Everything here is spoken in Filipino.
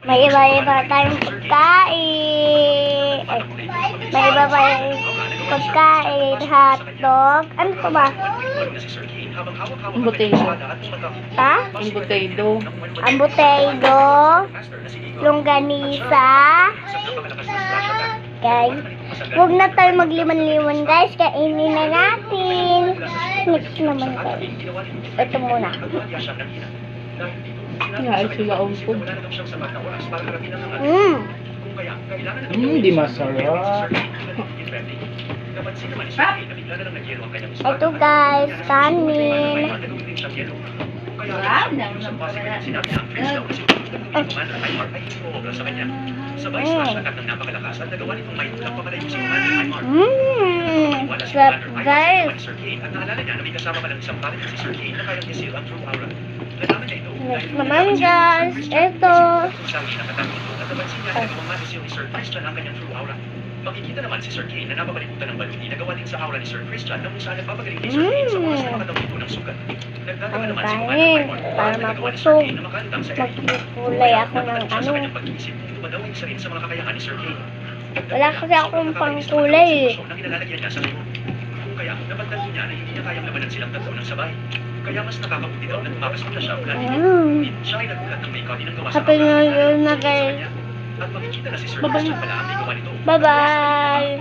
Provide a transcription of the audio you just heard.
May iba-iba tayong pagkain. Ay, may iba pa yung pagkain. Hotdog. Ano pa ba? Embutido. Ha? Embutido. Ambutado. Longganisa. Guys, huwag na tayo magliman-liman guys. Kainin na natin. Next naman guys. Ito muna. Kaya sila umpog. Di masarap. Ito guys, kanin. Sarap guys. Next naman guys, ito. Makikita naman si Sir Kane na napapalibutan ng baluti na gawa din sa aura ni Sir Christian na kung saan nagpapagaling ni Sir Kane sa oras na makatawid ng sugat. Nagdadala naman si kanin, para mapusog. Magkulay ako ng ano. Dumadaw isa rin sa mga kakayahan ni Sir Kane. Wala kasi akong pangkulay eh. Na kinalalagyan niya sa ngayon. Kung kaya, napagtanto niya na hindi niya kayang labanan silang tatlo ng sabay. Kaya mas nakakabuti daw na tumakas muna siya mula dito. Siya ay nagulat ng may copy ng gawa sa Happy New Year na guys. At makikita na si Sir Christian pala ang may gawa nito. Bye-bye.